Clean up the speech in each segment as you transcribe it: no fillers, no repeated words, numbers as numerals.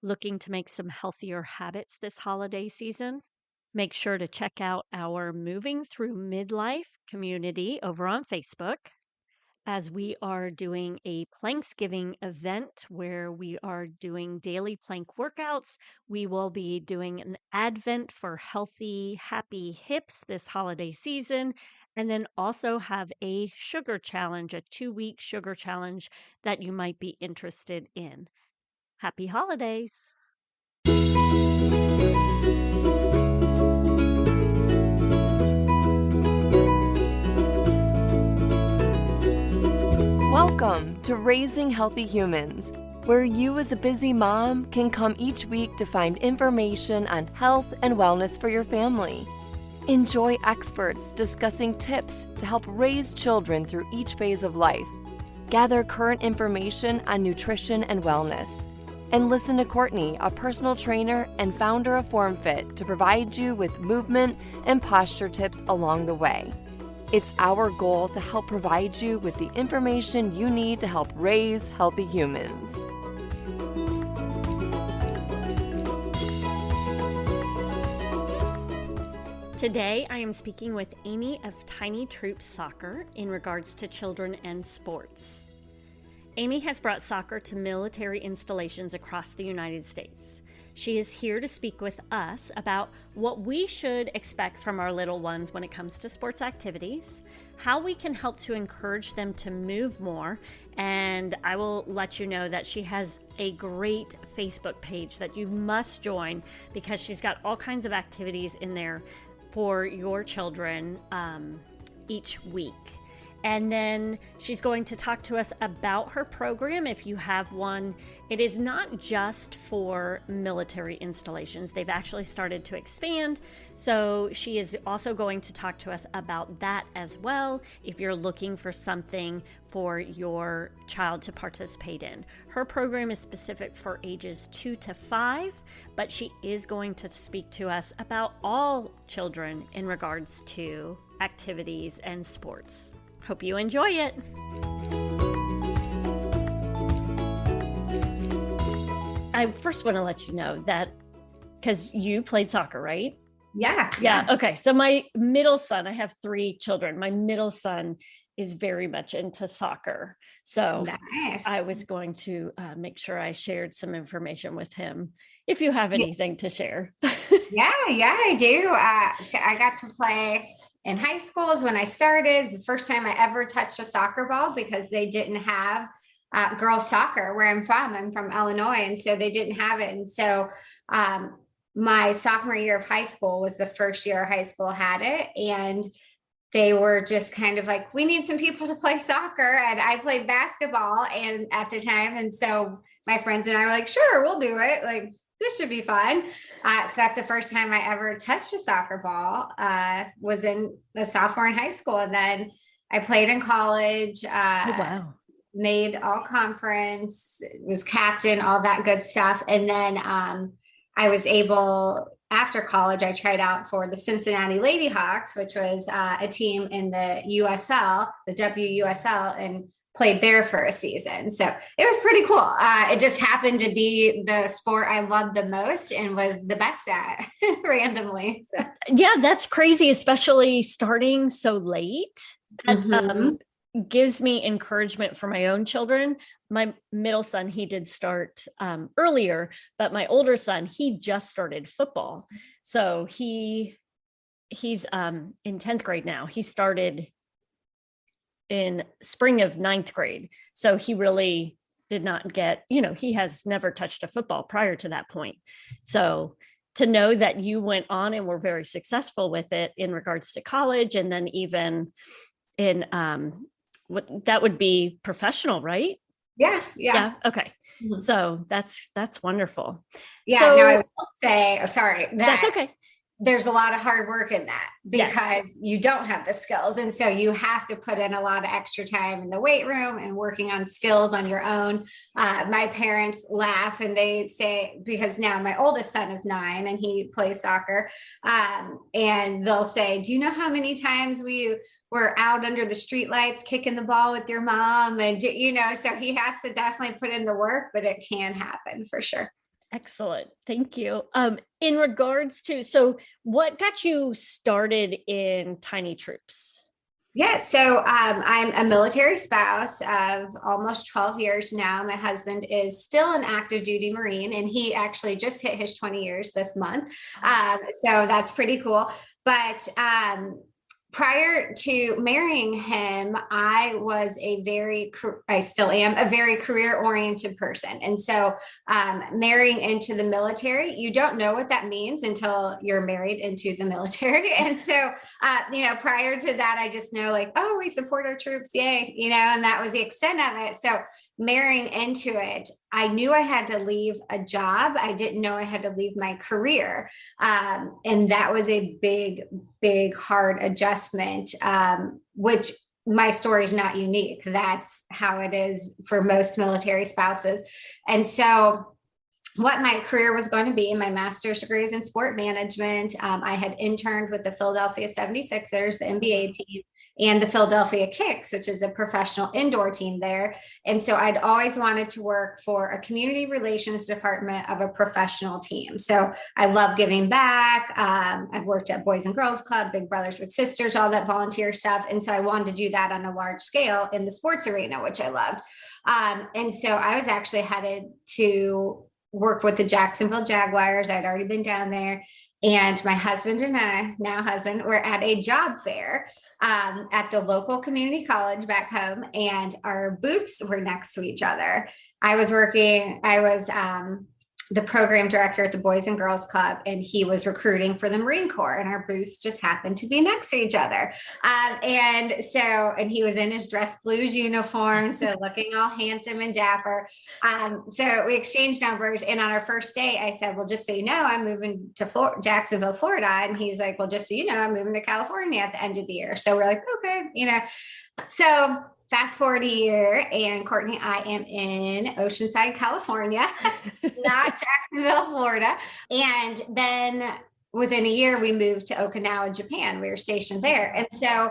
Looking to make some healthier habits this holiday season? Make sure to check out our Moving Through Midlife community over on Facebook, as we are doing a Planksgiving event where we are doing daily plank workouts. We will be doing an advent for healthy, happy hips this holiday season, and then also have a sugar challenge, a 2-week sugar challenge that you might be interested in. Happy holidays! Welcome to Raising Healthy Humans, where you as a busy mom can come each week to find information on health and wellness for your family. Enjoy experts discussing tips to help raise children through each phase of life. Gather current information on nutrition and wellness. And listen to Courtney, a personal trainer and founder of FormFit, to provide you with movement and posture tips along the way. It's our goal to help provide you with the information you need to help raise healthy humans. Today, I am speaking with Amy of Tiny Troops Soccer in regards to children and sports. Amy has brought soccer to military installations across the United States. She is here to speak with us about what we should expect from our little ones when it comes to sports activities, how we can help to encourage them to move more, and I will let you know that she has a great Facebook page that you must join because she's got all kinds of activities in there for your children each week. And then she's going to talk to us about her program if you have one. It is not just for military installations. They've actually started to expand. So she is also going to talk to us about that as well if you're looking for something for your child to participate in. Her program is specific for ages 2 to 5, but she is going to speak to us about all children in regards to activities and sports. Hope you enjoy it. I first want to let you know that because you played soccer, right? Yeah. Okay. So my middle son, I have 3 children. My middle son is very much into soccer. So Nice. I was going to make sure I shared some information with him if you have anything to share. Yeah, I do. So I got to play in high schools when I started. It's the first time I ever touched a soccer ball because they didn't have girls soccer where I'm from. I'm from Illinois, and so they didn't have it. And so my sophomore year of high school was the first year high school had it. And they were just kind of like, we need some people to play soccer. And I played basketball and at the time. And so my friends and I were like, sure, we'll do it. Like, this should be fun. So that's the first time I ever touched a soccer ball, was in the sophomore in high school. And then I played in college, Wow. made all conference, was captain, all that good stuff. And then I was able, after college, I tried out for the Cincinnati Lady Hawks, which was a team in the USL, the WUSL, and played there for a season. So it was pretty cool. It just happened to be the sport I loved the most and was the best at randomly. So. Yeah, that's crazy, especially starting so late. That gives me encouragement for my own children. My middle son, he did start earlier, but my older son, he just started football. So he's in 10th grade now. He started in spring of 9th grade. So he really did not get, he has never touched a football prior to that point. So to know that you went on and were very successful with it in regards to college, and then even in what that would be professional, right? Yeah. Okay. So that's wonderful. Yeah. So, now I will say, sorry, that's okay. There's a lot of hard work in that because you don't have the skills. And so you have to put in a lot of extra time in the weight room and working on skills on your own. My parents laugh and they say, because now my oldest son is 9 and he plays soccer. And they'll say, do you know how many times we were out under the streetlights kicking the ball with your mom? And, so he has to definitely put in the work, but it can happen for sure. Excellent. Thank you. In regards to, so what got you started in Tiny Troops? Yeah, so I'm a military spouse of almost 12 years now. My husband is still an active duty Marine, and he actually just hit his 20 years this month. So that's pretty cool. But prior to marrying him, I still am a very career oriented person. And so marrying into the military, you don't know what that means until you're married into the military. And so prior to that, I just know like, oh, we support our troops. Yay. And that was the extent of it. So marrying into it, I knew I had to leave a job. I didn't know I had to leave my career. And that was a big, big, hard adjustment, which my story is not unique. That's how it is for most military spouses. And so what my career was going to be, my master's degree is in sport management. I had interned with the Philadelphia 76ers, the NBA team, and the Philadelphia Kicks, which is a professional indoor team there. And so I'd always wanted to work for a community relations department of a professional team. So I love giving back. I've worked at Boys and Girls Club, Big Brothers Big Sisters, all that volunteer stuff. And so I wanted to do that on a large scale in the sports arena, which I loved. And so I was actually headed to work with the Jacksonville Jaguars. I'd already been down there. And my husband and I, now husband, were at a job fair at the local community college back home, and our booths were next to each other. I was the program director at the Boys and Girls Club, and he was recruiting for the Marine Corps, and our booths just happened to be next to each other. And he was in his dress blues uniform, so looking all handsome and dapper. So we exchanged numbers, and on our first day, I said, well, just so you know, I'm moving to Jacksonville, Florida. And he's like, well, just so you know, I'm moving to California at the end of the year. So we're like, okay, so fast forward a year, and Courtney, I am in Oceanside, California, not Jacksonville, Florida. And then within a year, we moved to Okinawa, Japan. We were stationed there. And so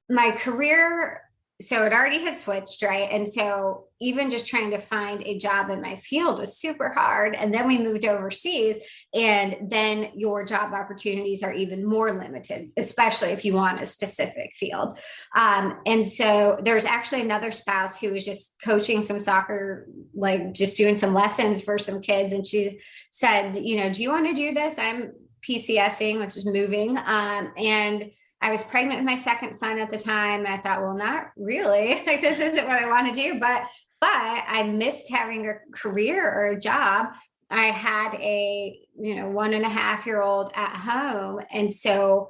my career, so it already had switched, right? And so even just trying to find a job in my field was super hard. And then we moved overseas, and then your job opportunities are even more limited, especially if you want a specific field. And so there's actually another spouse who was just coaching some soccer, like just doing some lessons for some kids. And she said, do you want to do this? I'm PCSing, which is moving. And I was pregnant with my second son at the time. And I thought, well, not really. Like, this isn't what I want to do. But I missed having a career or a job. I had a, 1.5-year-old at home. And so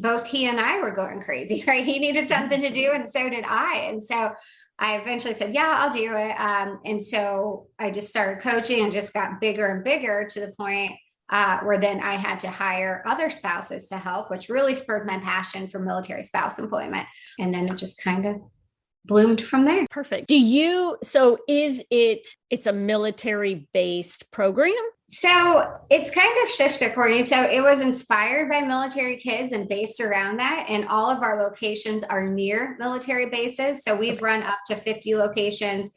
both he and I were going crazy, right? He needed something to do, and so did I. And so I eventually said, yeah, I'll do it. And so I just started coaching and just got bigger and bigger to the point where then I had to hire other spouses to help, which really spurred my passion for military spouse employment. And then it just kind of bloomed from there. Perfect. It's a military-based program? So it's kind of shifted, Courtney. So it was inspired by military kids and based around that. And all of our locations are near military bases. So we've run up to 50 locations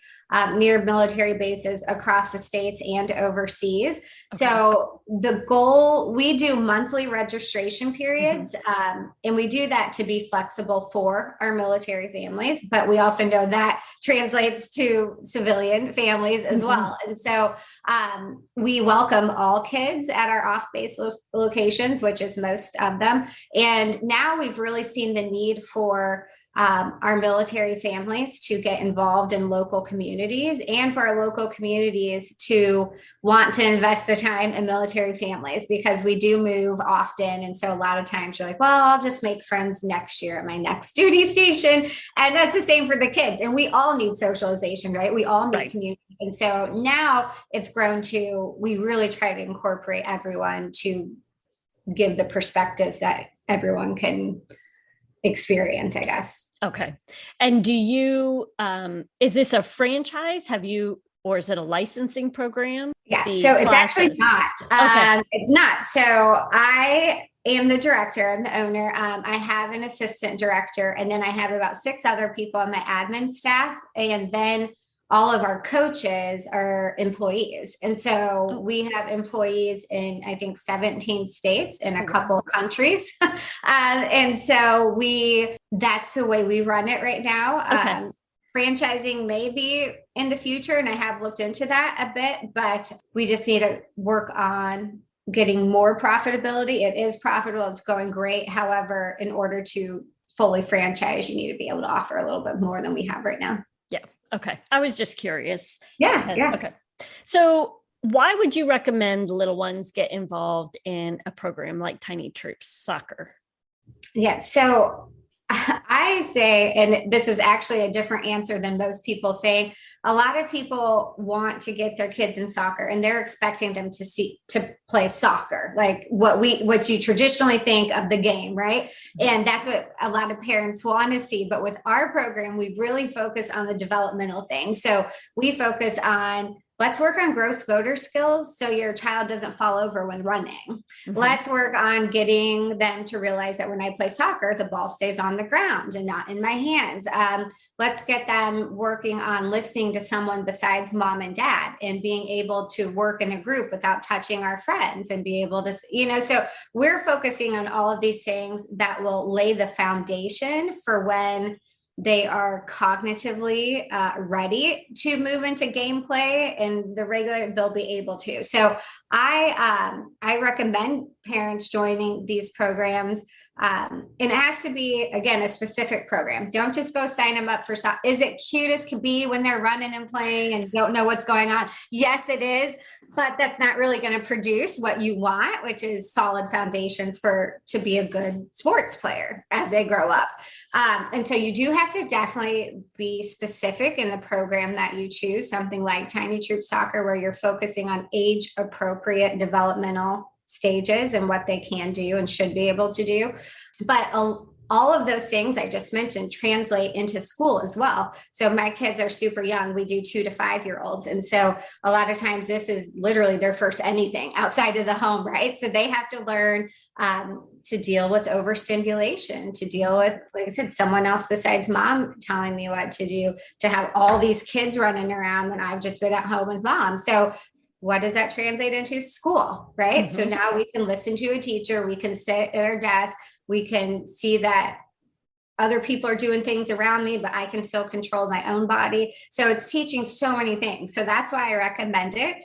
near military bases across the states and overseas. Okay. So the goal, we do monthly registration periods, and we do that to be flexible for our military families, but we also know that translates to civilian families as well. And so we welcome all kids at our off-base locations, which is most of them. And now we've really seen the need for our military families to get involved in local communities, and for our local communities to want to invest the time in military families, because we do move often. And so a lot of times you're like, well, I'll just make friends next year at my next duty station. And that's the same for the kids. And we all need socialization, right? We all need community. And so now it's grown to, we really try to incorporate everyone to give the perspectives that everyone can experience, I guess. Okay. And do you, is this a franchise? Or is it a licensing program? Yeah. So it's actually not. Okay. It's not. So I am the director. I'm the owner. I have an assistant director, and then I have about 6 other people on my admin staff. And then all of our coaches are employees. And so we have employees in, I think, 17 states in a couple of countries. And so that's the way we run it right now. Okay. Franchising may be in the future, and I have looked into that a bit, but we just need to work on getting more profitability. It is profitable. It's going great. However, in order to fully franchise, you need to be able to offer a little bit more than we have right now. Yeah. Okay. I was just curious. Yeah. Okay. So why would you recommend little ones get involved in a program like Tiny Troops Soccer? Yeah. So I say, and this is actually a different answer than most people think. A lot of people want to get their kids in soccer and they're expecting them to play soccer, like what you traditionally think of the game, right? And that's what a lot of parents want to see. But with our program, we really focus on the developmental things. So we focus on, let's work on gross motor skills so your child doesn't fall over when running. Mm-hmm. Let's work on getting them to realize that when I play soccer, the ball stays on the ground and not in my hands. Let's get them working on listening to someone besides mom and dad and being able to work in a group without touching our friends and be able to, so we're focusing on all of these things that will lay the foundation for when they are cognitively ready to move into gameplay and they'll be able to. So I recommend parents joining these programs. It has to be, again, a specific program. Don't just go sign them up for soccer. Is it cute as can be when they're running and playing and don't know what's going on? Yes, it is. But that's not really going to produce what you want, which is solid foundations to be a good sports player as they grow up. And so you do have to definitely be specific in the program that you choose, something like Tiny Troop Soccer, where you're focusing on age appropriate developmental stages and what they can do and should be able to do. But all of those things I just mentioned translate into school as well. So my kids are super young. We do 2 to 5 year olds. And so a lot of times this is literally their first anything outside of the home, right? So they have to learn to deal with overstimulation, to deal with, like I said, someone else besides mom telling me what to do, to have all these kids running around when I've just been at home with mom. So what does that translate into? School, right? Mm-hmm. So now we can listen to a teacher, we can sit at our desk, we can see that other people are doing things around me, but I can still control my own body. So it's teaching so many things. So that's why I recommend it.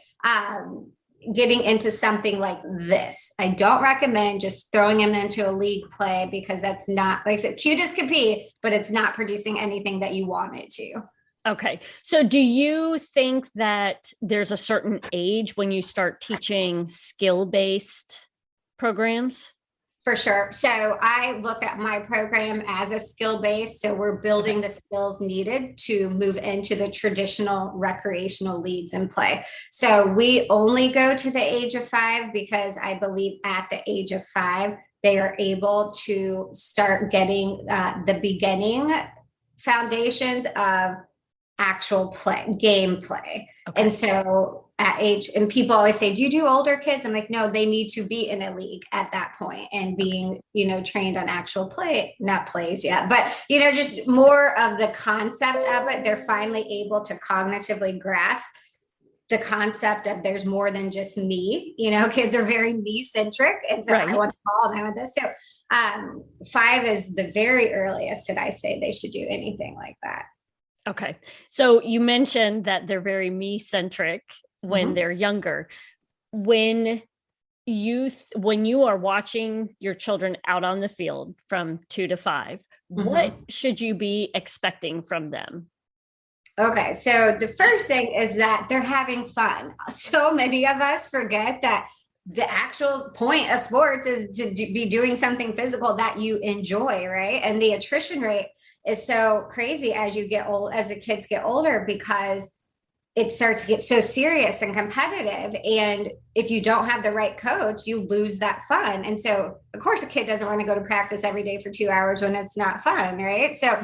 Getting into something like this. I don't recommend just throwing them into a league play because that's not, like I said, cute as could be, but it's not producing anything that you want it to. Okay. So do you think that there's a certain age when you start teaching skill-based programs? For sure. So I look at my program as a skill-based. So we're building the skills needed to move into the traditional recreational leagues and play. So we only go to the age of 5 because I believe at the age of 5, they are able to start getting the beginning foundations of actual gameplay. Okay. And so at age, and people always say, do you do older kids? I'm like, no, they need to be in a league at that point and being, trained on actual play, not plays yet, but, just more of the concept of it. They're finally able to cognitively grasp the concept of there's more than just me, kids are very me centric. And so right. I want to ball and I want this. So 5 is the very earliest that I say they should do anything like that. Okay. So you mentioned that they're very me-centric when they're younger. When you are watching your children out on the field from 2 to 5, what should you be expecting from them? Okay. So the first thing is that they're having fun. So many of us forget that the actual point of sports is to be doing something physical that you enjoy, right? And the attrition rate is so crazy as the kids get older, because it starts to get so serious and competitive. And if you don't have the right coach, you lose that fun. And so of course a kid doesn't want to go to practice every day for 2 hours when it's not fun, right? So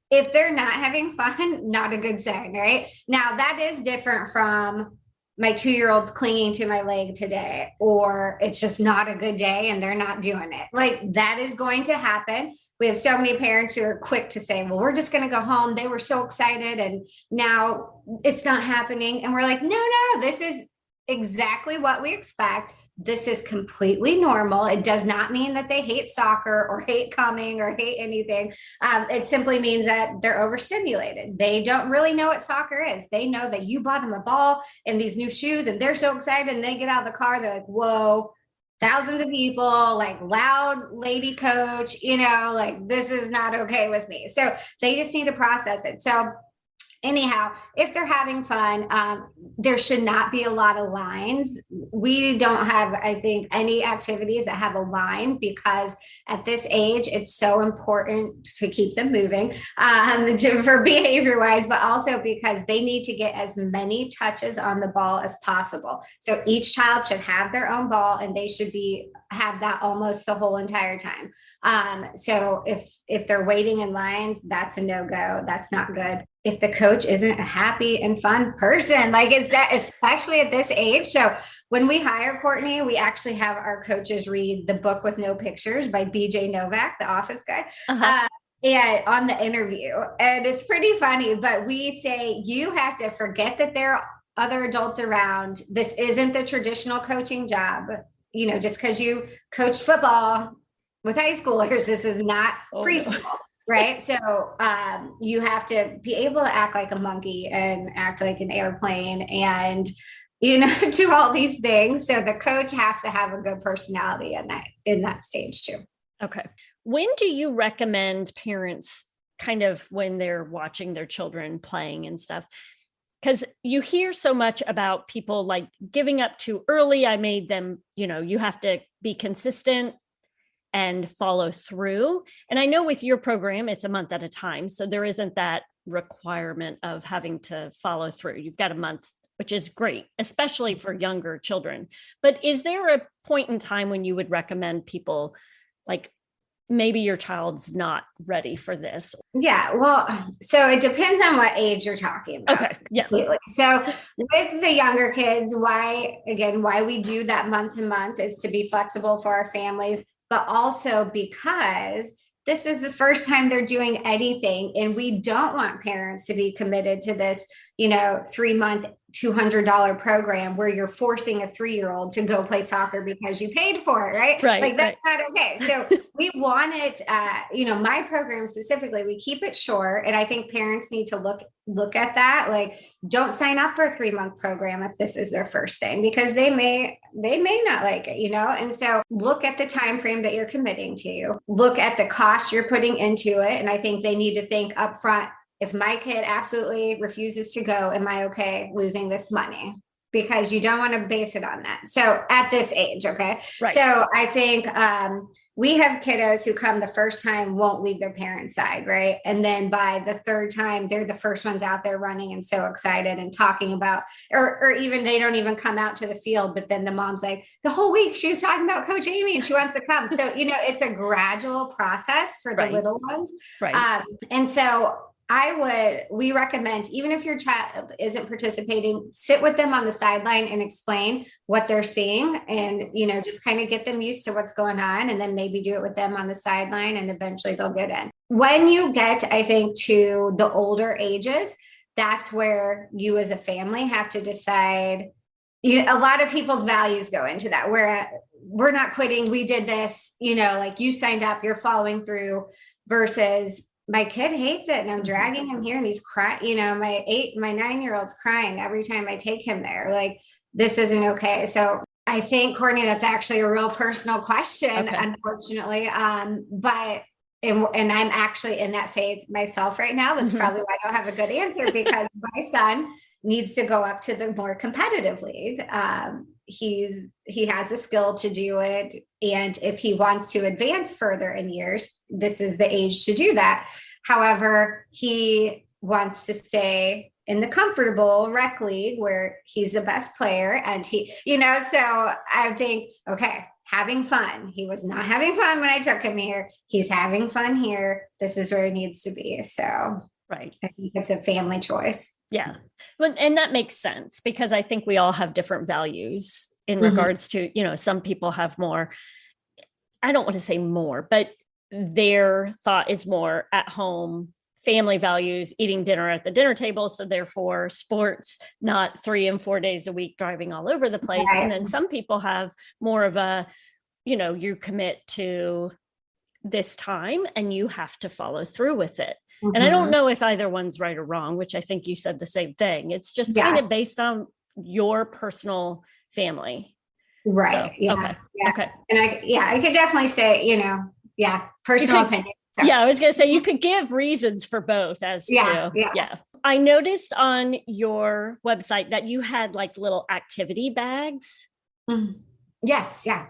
if they're not having fun, not a good sign, right? Now that is different from my 2-year-old's clinging to my leg today, or it's just not a good day and they're not doing it. Like that is going to happen. We have so many parents who are quick to say, well, we're just going to go home. They were so excited and now it's not happening. And we're like, no, this is exactly what we expect. This is completely normal. It does not mean that they hate soccer or hate coming or hate anything. It simply means that they're overstimulated. They don't really know what soccer is. They know that you bought them a ball and these new shoes and they're so excited and they get out of the car. They're like, whoa, thousands of people, like loud lady coach, like this is not okay with me. So they just need to process it. So anyhow, if they're having fun, there should not be a lot of lines. We don't have, I think, any activities that have a line because at this age, it's so important to keep them moving for behavior wise, but also because they need to get as many touches on the ball as possible. So each child should have their own ball and they should have that almost the whole entire time. So if they're waiting in lines, that's a no-go. That's not good. If the coach isn't a happy and fun person, like it's that, especially at this age. So when we hire Courtney, we actually have our coaches read The Book with No Pictures by BJ Novak, the office guy. And on the interview, and it's pretty funny, but we say, you have to forget that there are other adults around. This isn't the traditional coaching job. Just because you coach football with high schoolers, this is not preschool. No. Right. So you have to be able to act like a monkey and act like an airplane and, do all these things. So the coach has to have a good personality in that stage too. Okay. When do you recommend parents kind of when they're watching their children playing and stuff? Because you hear so much about people like giving up too early. I made them, you have to be consistent and follow through. And I know with your program, it's a month at a time. So there isn't that requirement of having to follow through. You've got a month, which is great, especially for younger children. But is there a point in time when you would recommend people like, maybe your child's not ready for this? Yeah, well, so it depends on what age you're talking about. Okay, yeah. Completely. So with the younger kids, why we do that month to month is to be flexible for our families, but also because this is the first time they're doing anything. And we don't want parents to be committed to this, 3-month, $200 program where you're forcing a 3-year-old to go play soccer because you paid for it, right? Right. Like that's not okay. So we want it, my program specifically, we keep it short. And I think parents need to look at that. Like, don't sign up for a 3-month program if this is their first thing, because they may not like it, and so look at the time frame that you're committing to, look at the cost you're putting into it. And I think they need to think upfront, if my kid absolutely refuses to go, am I okay losing this money? Because you don't want to base it on that. So at this age, okay. Right. So I think we have kiddos who come the first time, won't leave their parents' side, right? And then by the third time, they're the first ones out there running and so excited and talking about, or even they don't even come out to the field, but then the mom's like, the whole week she was talking about Coach Amy and she wants to come. So, it's a gradual process for the little ones. Right. And so we recommend, even if your child isn't participating, sit with them on the sideline and explain what they're seeing and, just kind of get them used to what's going on, and then maybe do it with them on the sideline and eventually they'll get in. When you get, I think, to the older ages, that's where you as a family have to decide, a lot of people's values go into that. We're not quitting. We did this, like you signed up, you're following through, versus my kid hates it and I'm dragging him here and he's crying, my 9-year-old's crying every time I take him there. Like, this isn't okay. So I think, Courtney, that's actually a real personal question, unfortunately. But I'm actually in that phase myself right now. That's probably why I don't have a good answer, because my son needs to go up to the more competitive league. He has a skill to do it. And if he wants to advance further in years, this is the age to do that. However, he wants to stay in the comfortable rec league where he's the best player. And so I think, okay, having fun. He was not having fun when I took him here. He's having fun here. This is where he needs to be. So Right. I think it's a family choice. Yeah. But, and that makes sense because I think we all have different values in regards to, some people have more, I don't want to say more, but their thought is more at home, family values, eating dinner at the dinner table. So therefore sports, not 3 and 4 days a week driving all over the place. Right. And then some people have more of a, you commit to this time and you have to follow through with it. And I don't know if either one's right or wrong, which I think you said the same thing. It's just kind of based on your personal family. Right. So, Yeah. okay. Yeah. Okay. And I could definitely say, personal opinion. So. Yeah, I was going to say you could give reasons for both as to, I noticed on your website that you had like little activity bags. Mm-hmm. Yes. Yeah.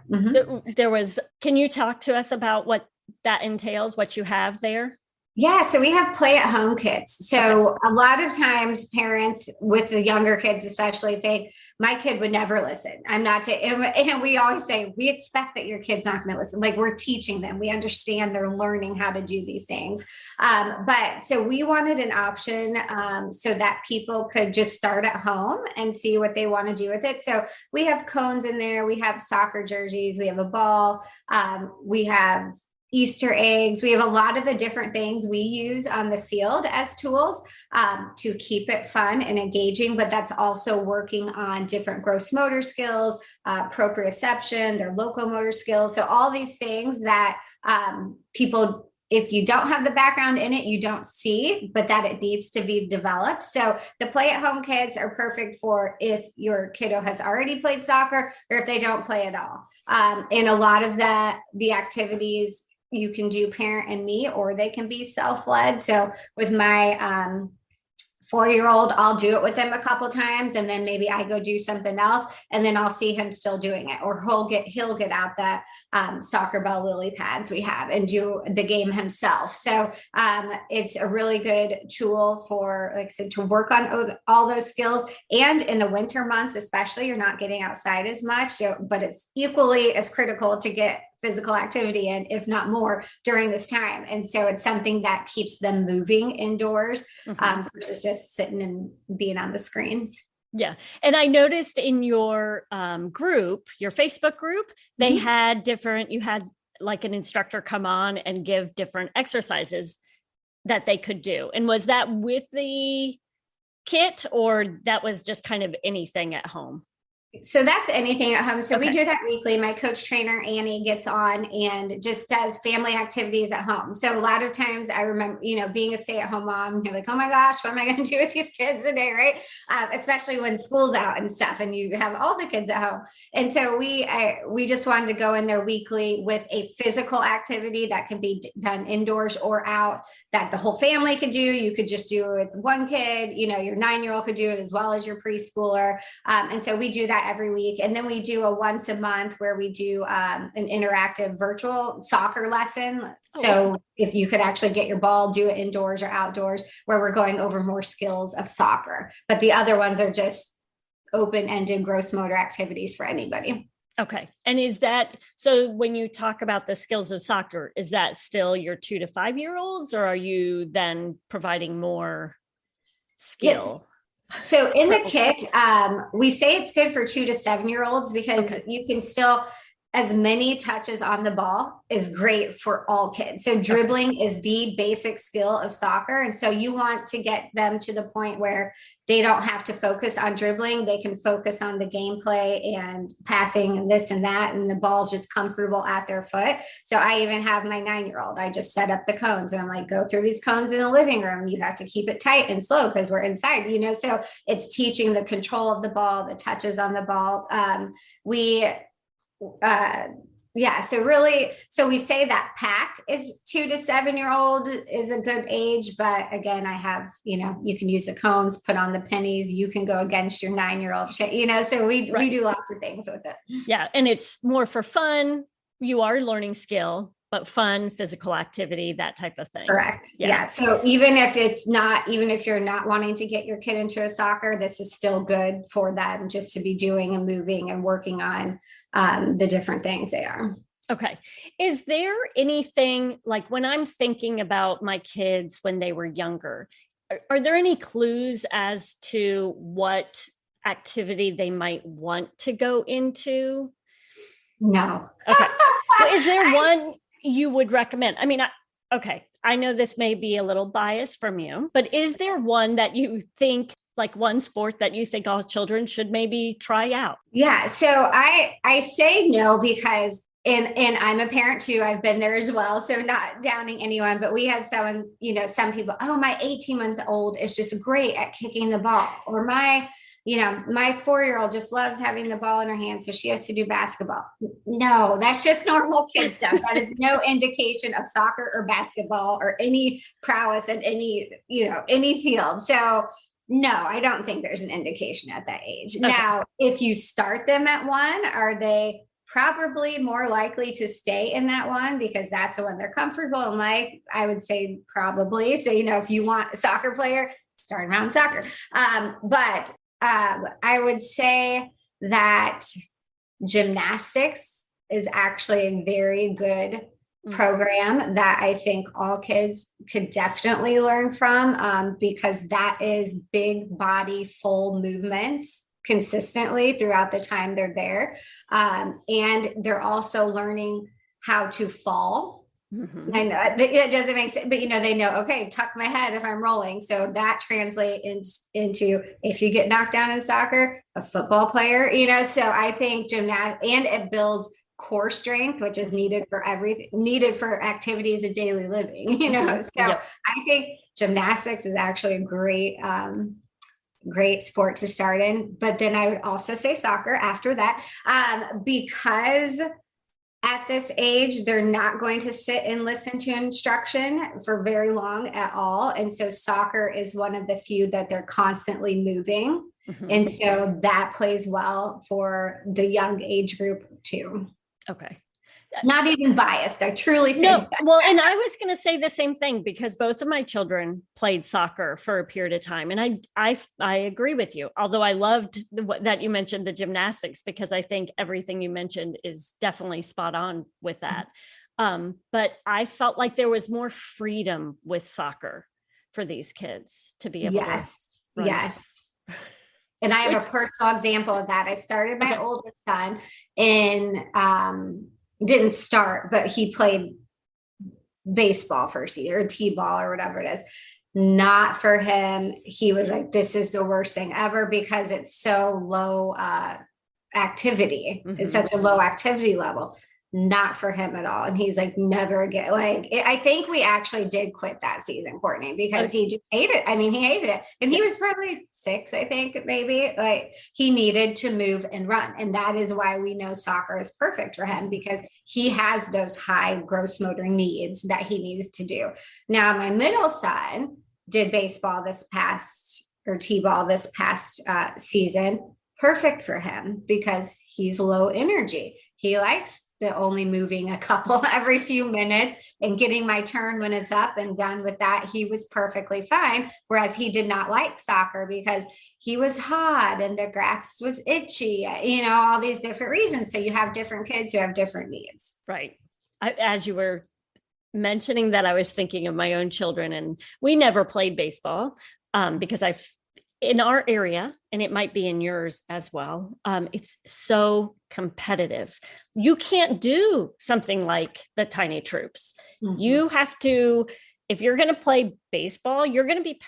There was, can you talk to us about what that entails, what you have there? Yeah, so we have play at home kits. So a lot of times parents with the younger kids, especially, think my kid would never listen. I'm not, and we always say, we expect that your kid's not going to listen. Like we're teaching them, we understand they're learning how to do these things. But so we wanted an option so that people could just start at home and see what they want to do with it. So we have cones in there. We have soccer jerseys. We have a ball. We have Easter eggs. We have a lot of the different things we use on the field as tools to keep it fun and engaging, but that's also working on different gross motor skills, proprioception, their locomotor skills. So all these things that people, if you don't have the background in it, you don't see, but that it needs to be developed. So the play at home kits are perfect for if your kiddo has already played soccer or if they don't play at all. And a lot of the activities you can do parent and me, or they can be self-led. So with my 4-year-old, I'll do it with him a couple times, and then maybe I go do something else, and then I'll see him still doing it, or he'll get out the soccer ball lily pads we have and do the game himself. So it's a really good tool for, like I said, to work on all those skills. And in the winter months, especially, you're not getting outside as much, but it's equally as critical to get physical activity in, if not more, during this time. And so it's something that keeps them moving indoors versus just sitting and being on the screens. Yeah. And I noticed in your group, your Facebook group, they had you had like an instructor come on and give different exercises that they could do. And was that with the kit, or that was just kind of anything at home? So that's anything at home. So we do that weekly. My coach trainer, Annie, gets on and just does family activities at home. So a lot of times I remember, being a stay-at-home mom, you're like, oh my gosh, what am I going to do with these kids today? Right. Especially when school's out and stuff and you have all the kids at home. And so we just wanted to go in there weekly with a physical activity that can be done indoors or out, that the whole family could do. You could just do it with one kid, your 9-year-old could do it as well as your preschooler. And so we do that every week. And then we do a once a month where we do an interactive virtual soccer lesson. So if you could actually get your ball, do it indoors or outdoors, where we're going over more skills of soccer. But the other ones are just open-ended gross motor activities for anybody. Okay. And is that, so when you talk about the skills of soccer, is that still your 2 to 5-year-olds, or are you then providing more skill? Yes. So in the kit, we say it's good for 2 to 7-year-olds because you can still, as many touches on the ball is great for all kids. So dribbling is the basic skill of soccer. And so you want to get them to the point where they don't have to focus on dribbling. They can focus on the gameplay and passing and this and that. And the ball's just comfortable at their foot. So I even have my 9-year-old, I just set up the cones and I'm like, go through these cones in the living room. You have to keep it tight and slow because we're inside, so it's teaching the control of the ball, the touches on the ball. So we say that pack is 2 to 7-year-old is a good age, but again, I have, you can use the cones, put on the pennies, you can go against your 9-year-old, so we do lots of things with it. Yeah. And it's more for fun. You are learning skill, but fun, physical activity, that type of thing. Correct. Yeah. So even if you're not wanting to get your kid into a soccer, this is still good for them just to be doing and moving and working on the different things they are. Okay. Is there anything, like when I'm thinking about my kids when they were younger, Are there any clues as to what activity they might want to go into? No. Okay. Well, is there one you would recommend? I mean, okay, I know this may be a little biased from you, but is there one that you think, like one sport that you think all children should maybe try out? Yeah. So I say no because and I'm a parent too. I've been there as well. So not downing anyone, but we have someone, some people, oh, my 18-month-old is just great at kicking the ball. Or my 4-year-old just loves having the ball in her hand. So she has to do basketball. No, that's just normal kid stuff. That is no indication of soccer or basketball or any prowess in any field. So no, I don't think there's an indication at that age. Okay. Now, if you start them at 1, are they probably more likely to stay in that one because that's the one they're comfortable and like? I would say probably. So, if you want a soccer player, start around soccer. But I would say that gymnastics is actually a very good program that I think all kids could definitely learn from, because that is big body, full movements consistently throughout the time they're there. And they're also learning how to fall. Mm-hmm. I know it doesn't make sense, but they know, okay, tuck my head if I'm rolling. So that translates into if you get knocked down in soccer, a football player, so I think gymnastics, and it builds core strength, which is needed for activities of daily living, Mm-hmm. So yep. I think gymnastics is actually a great sport to start in. But then I would also say soccer after that, because at this age, they're not going to sit and listen to instruction for very long at all. And so soccer is one of the few that they're constantly moving. Mm-hmm. And so that plays well for the young age group too. Okay. Not even biased. I truly think no. Well, and I was going to say the same thing because both of my children played soccer for a period of time. And I agree with you, although I loved that you mentioned the gymnastics, because I think everything you mentioned is definitely spot on with that. But I felt like there was more freedom with soccer for these kids to be able to run. Yes. And I have a personal example of that. I started my oldest son in, didn't start, but he played baseball first year, or t-ball or whatever it is. Not for him. He was like, this is the worst thing ever because it's so low activity. Mm-hmm. It's such a low activity level. Not for him at all. And he's like, never again. I think we actually did quit that season, Courtney, because he just hated it. I mean, he hated it. And he was probably 6, I think, maybe. He needed to move and run. And that is why we know soccer is perfect for him, because he has those high gross motor needs that he needs to do. Now, my middle son did baseball t-ball this past season. Perfect for him because he's low energy. He likes the only moving a couple every few minutes and getting my turn when it's up and done with that. He was perfectly fine. Whereas he did not like soccer because he was hot and the grass was itchy, all these different reasons. So you have different kids who have different needs. Right. As you were mentioning that, I was thinking of my own children, and we never played baseball because in our area, and it might be in yours as well, it's so competitive. You can't do something like the tiny troops. Mm-hmm. You have to, if you're going to play baseball, you're going to be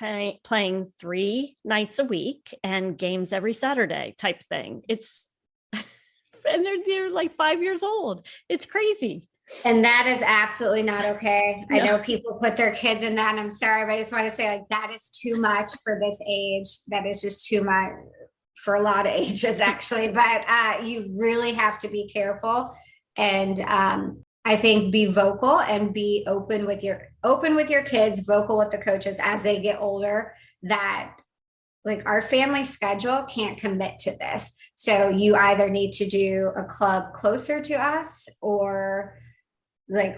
playing 3 nights a week and games every Saturday type thing. And they're like 5 years old. It's crazy. And that is absolutely not okay. No. I know people put their kids in that, and I'm sorry, but I just want to say that is too much for this age. That is just too much for a lot of ages, actually. But you really have to be careful. And I think be vocal and be open with your kids, vocal with the coaches as they get older, that our family schedule can't commit to this. So you either need to do a club closer to us, or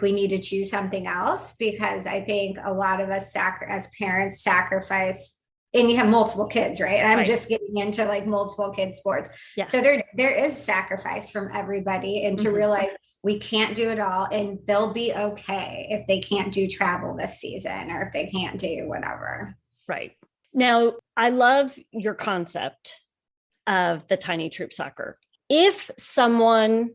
we need to choose something else, because I think a lot of us as parents sacrifice, and you have multiple kids, right? I'm just getting into multiple kids sports. Yeah. So there is sacrifice from everybody, and to mm-hmm. realize we can't do it all, and they'll be okay if they can't do travel this season, or if they can't do whatever. Right. Now, I love your concept of the tiny troop soccer. If someone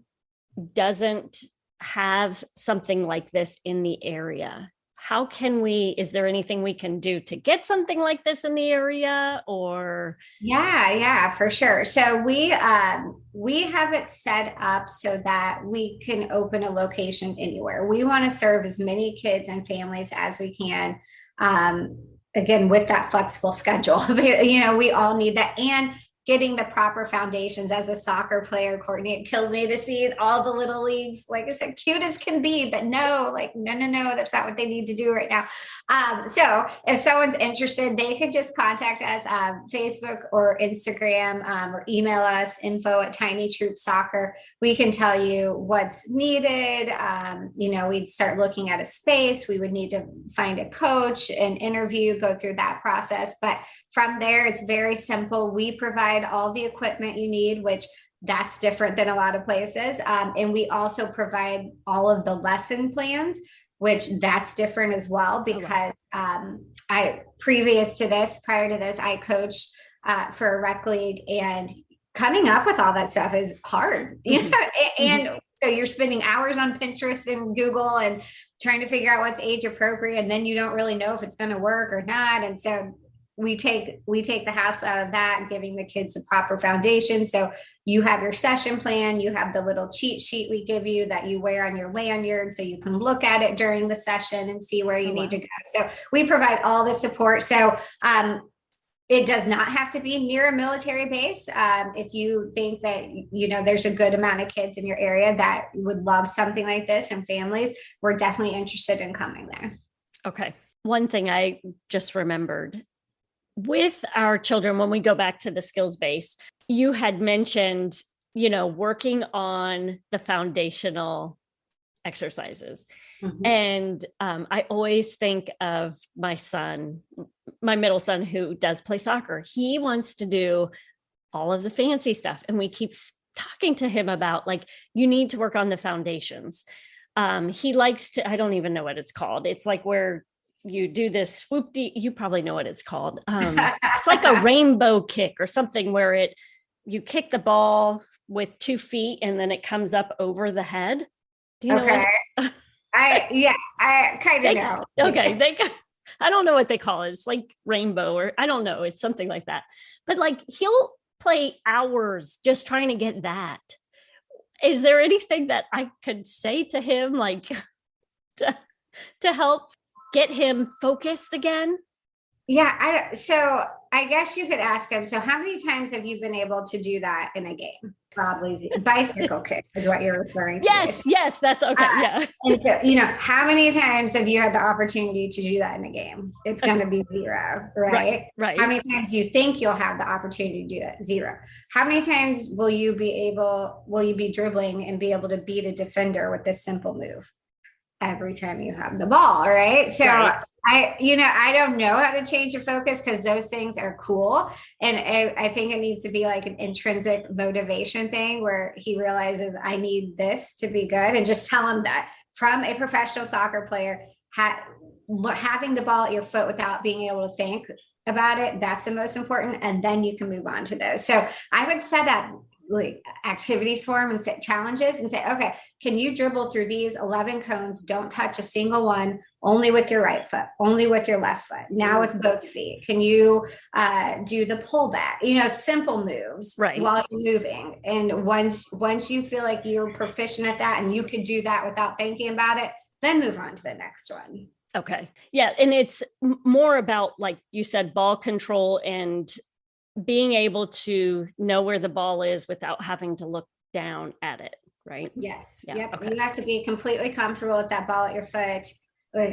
doesn't have something like this in the area, is there anything we can do to get something like this in the area or? Yeah, for sure. So we have it set up so that we can open a location anywhere. We want to serve as many kids and families as we can. Again, with that flexible schedule, we all need that, and getting the proper foundations. As a soccer player, Courtney, it kills me to see all the little leagues, like I said, cute as can be, but no, that's not what they need to do right now. So if someone's interested, they could just contact us Facebook or Instagram, or email us info@tinytroopsoccer. We can tell you what's needed. We'd start looking at a space. We would need to find a coach, an interview, go through that process. But from there, it's very simple. We provide all the equipment you need, which that's different than a lot of places. And we also provide all of the lesson plans, which that's different as well, because prior to this, I coached for a rec league, and coming up with all that stuff is hard, and so you're spending hours on Pinterest and Google and trying to figure out what's age appropriate. And then you don't really know if it's going to work or not. And so we take the hassle out of that and giving the kids the proper foundation. So you have your session plan, you have the little cheat sheet we give you that you wear on your lanyard, so you can look at it during the session and see where you need to go. So we provide all the support. So it does not have to be near a military base. If you think that, there's a good amount of kids in your area that would love something like this, and families, we're definitely interested in coming there. Okay. One thing I just remembered with our children, when we go back to the skills base, you had mentioned, working on the foundational exercises. Mm-hmm. And I always think of my middle son, who does play soccer. He wants to do all of the fancy stuff. And we keep talking to him about, like, you need to work on the foundations. He likes to, I don't even know what it's called. It's like where you do this you probably know what it's called. It's like a rainbow kick or something, where you kick the ball with 2 feet and then it comes up over the head. Do you know? I kind of know. Okay. I don't know what they call it. It's like rainbow, or I don't know. It's something like that. But like, he'll play hours just trying to get that. Is there anything that I could say to him, like to help get him focused again? Yeah. So I guess you could ask him, so how many times have you been able to do that in a game? Probably bicycle kick is what you're referring to. Yes, that's okay. Yeah. And so, how many times have you had the opportunity to do that in a game? It's going to be 0, right? Right. How many times do you think you'll have the opportunity to do that? 0. How many times will you be dribbling and be able to beat a defender with this simple move? Every time you have the ball, right? So right. I don't know how to change your focus, because those things are cool. And I think it needs to be like an intrinsic motivation thing, where he realizes, I need this to be good. And just tell him that from a professional soccer player, having the ball at your foot without being able to think about it, that's the most important. And then you can move on to those. So I would set up like activities for them and set challenges and say, okay, can you dribble through these 11 cones? Don't touch a single one, only with your right foot, only with your left foot. Now with both feet. Can you do the pullback, simple moves while you're moving. And once you feel like you're proficient at that and you can do that without thinking about it, then move on to the next one. Okay. Yeah. And it's more about, like you said, ball control and being able to know where the ball is without having to look down at it, right? Yes. Yeah. Yep. Okay. You have to be completely comfortable with that ball at your foot.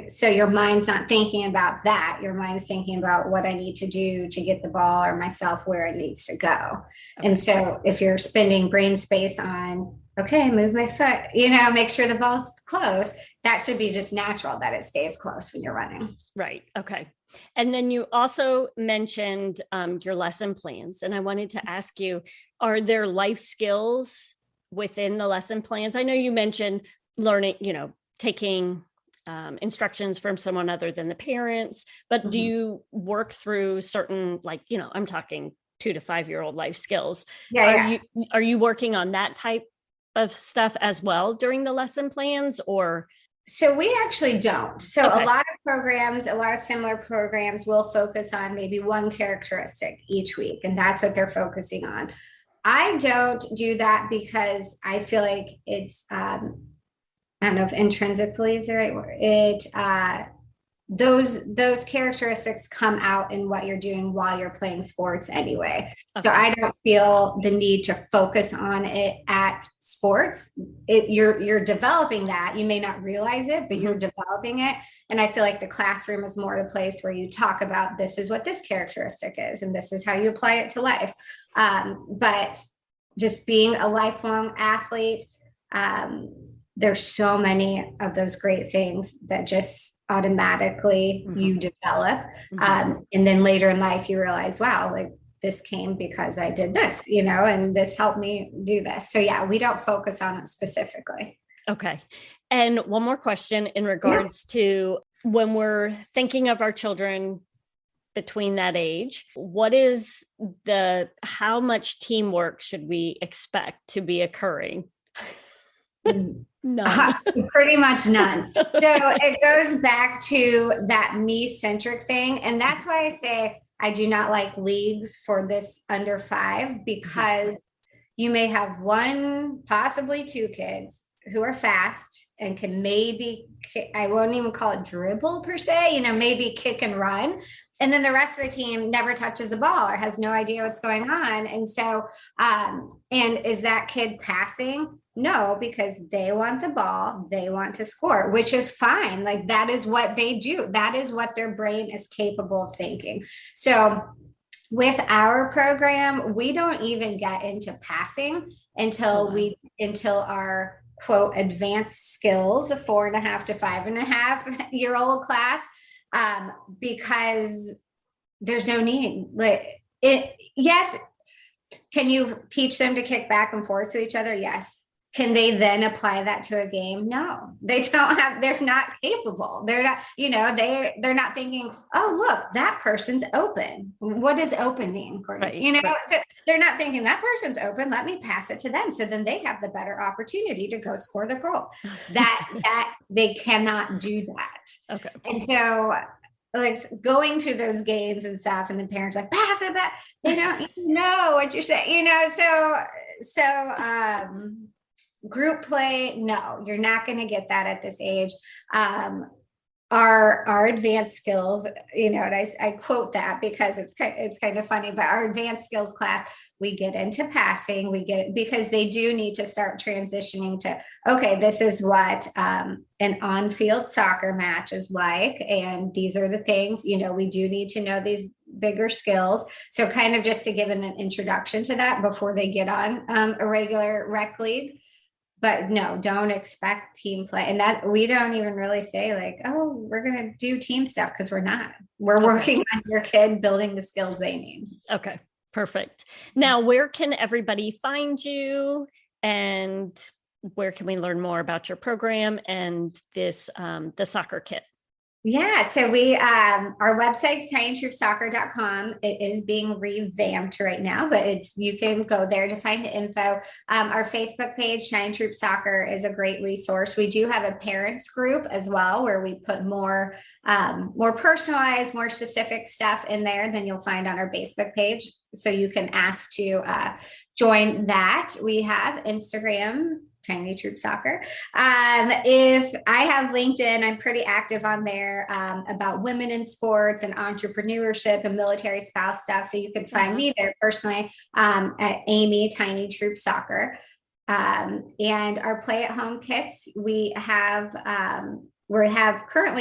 So your mind's not thinking about that. Your mind's thinking about what I need to do to get the ball or myself where it needs to go. Okay. And so if you're spending brain space on, okay, move my foot, make sure the ball's close, that should be just natural that it stays close when you're running. Right. Okay. And then you also mentioned your lesson plans. And I wanted to ask you, are there life skills within the lesson plans? I know you mentioned learning, taking instructions from someone other than the parents, but do you work through certain, like, I'm talking 2 to 5 year old life skills? Yeah. Are you working on that type of stuff as well during the lesson plans, or? So we actually don't. So Okay. a lot of similar programs will focus on maybe one characteristic each week, and that's what they're focusing on. I don't do that because I feel like it's I don't know if intrinsically is the right word. Those characteristics come out in what you're doing while you're playing sports anyway. So Okay. I don't feel the need to focus on it at sports. You're developing that. You may not realize it, but you're developing it. And I feel like the classroom is more the place where you talk about, this is what this characteristic is, and this is how you apply it to life. But just being a lifelong athlete, there's so many of those great things that just automatically you develop. And then later in life, you realize, wow, like this came because I did this, and this helped me do this. So yeah, we don't focus on it specifically. Okay. And one more question in regards to when we're thinking of our children between that age, how much teamwork should we expect to be occurring? None. Pretty much none. So it goes back to that me-centric thing. And that's why I say I do not like leagues for this under 5, because you may have one, possibly 2 kids who are fast and can maybe, I won't even call it dribble per se, maybe kick and run. And then the rest of the team never touches the ball or has no idea what's going on. And so, and is that kid passing? No, because they want the ball, they want to score, which is fine. Like that is what they do. That is what their brain is capable of thinking. So with our program, we don't even get into passing until our quote advanced skills, a 4.5 to 5.5 year old class, because there's no need. Yes. Can you teach them to kick back and forth to each other? Yes. Can they then apply that to a game? No, they're not capable. They're not, they're not thinking, oh, look, that person's open. What does open mean, Courtney? Right. They're not thinking that person's open. Let me pass it to them. So then they have the better opportunity to go score the goal. That they cannot do that. Okay. And so like going to those games and stuff, and the parents are like, pass it back. They don't even know what you're saying, so group play, no, you're not going to get that at this age. Our advanced skills, and I quote that because it's kind of funny, but our advanced skills class, we get into passing, because they do need to start transitioning to, okay, this is what an on-field soccer match is like. And these are the things, we do need to know these bigger skills. So kind of just to give them an introduction to that before they get on a regular rec league. But no, don't expect team play. And that we don't even really say like, oh, we're going to do team stuff, because we're not. We're working on your kid building the skills they need. Okay, perfect. Now, where can everybody find you, and where can we learn more about your program and this the soccer kit? Yeah, so we our website's tinytroopsoccer.com. It is being revamped right now, but you can go there to find the info. Our Facebook page, Tiny Troop Soccer, is a great resource. We do have a parents group as well, where we put more personalized, more specific stuff in there than you'll find on our Facebook page. So you can ask to join that. We have Instagram, Tiny Troop Soccer. If I have LinkedIn, I'm pretty active on there about women in sports and entrepreneurship and military spouse stuff. So you can find me there personally at Amy Tiny Troop Soccer. And our play at home kits, we currently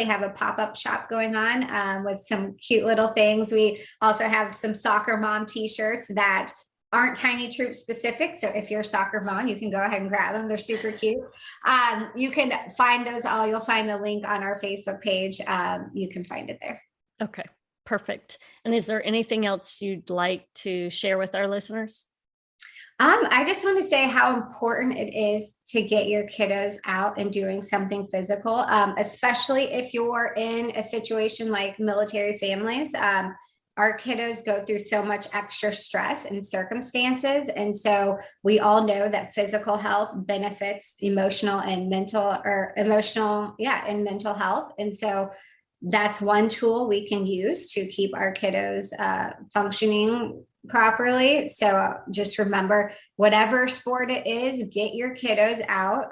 have a pop-up shop going on with some cute little things. We also have some soccer mom t-shirts that aren't Tiny Troop specific. So if you're a soccer mom, you can go ahead and grab them. They're super cute. You can find those all. You'll find the link on our Facebook page. You can find it there. Okay, perfect. And is there anything else you'd like to share with our listeners? I just want to say how important it is to get your kiddos out and doing something physical, especially if you're in a situation like military families. Our kiddos go through so much extra stress and circumstances. And so we all know that physical health benefits emotional and mental and mental health. And so that's one tool we can use to keep our kiddos functioning properly. So just remember, whatever sport it is, get your kiddos out.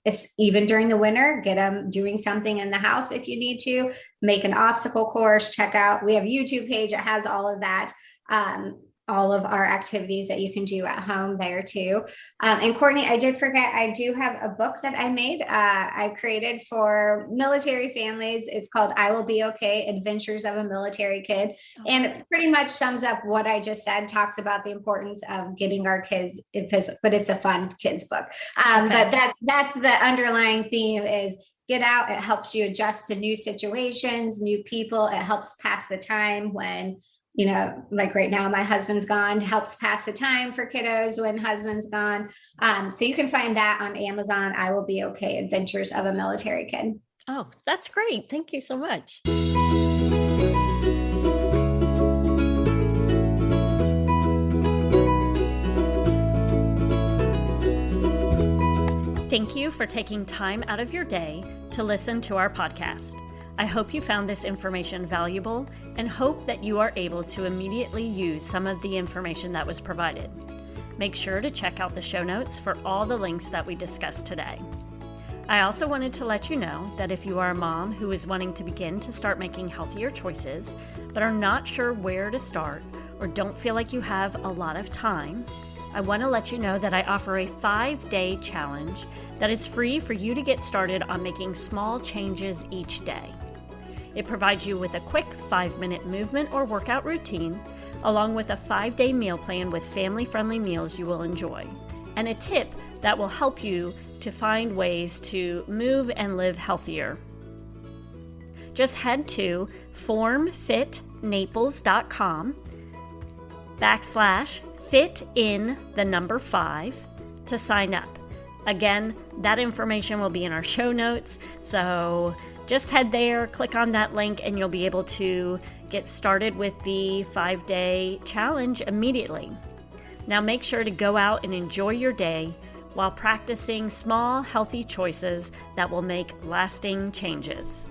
It's even during the winter, get them doing something in the house if you need to. Make an obstacle course. Check out, we have a YouTube page that has all of that. All of our activities that you can do at home there too. And Courtney, I did forget, I do have a book that I made, I created for military families. It's called I Will Be Okay, Adventures of a Military Kid. And it pretty much sums up what I just said, talks about the importance of getting our kids, but it's a fun kids book. But that's the underlying theme is get out. It helps you adjust to new situations, new people. It helps pass the time when, like right now, my husband's gone, helps pass the time for kiddos when husband's gone. So you can find that on Amazon. I Will Be Okay, Adventures of a Military Kid. Oh, that's great. Thank you so much. Thank you for taking time out of your day to listen to our podcast. I hope you found this information valuable and hope that you are able to immediately use some of the information that was provided. Make sure to check out the show notes for all the links that we discussed today. I also wanted to let you know that if you are a mom who is wanting to begin to start making healthier choices, but are not sure where to start or don't feel like you have a lot of time, I want to let you know that I offer a 5-day challenge that is free for you to get started on making small changes each day. It provides you with a quick 5-minute movement or workout routine, along with a 5-day meal plan with family-friendly meals you will enjoy, and a tip that will help you to find ways to move and live healthier. Just head to formfitnaples.com/fit5 to sign up. Again, that information will be in our show notes, so just head there, click on that link, and you'll be able to get started with the 5-day challenge immediately. Now make sure to go out and enjoy your day while practicing small, healthy choices that will make lasting changes.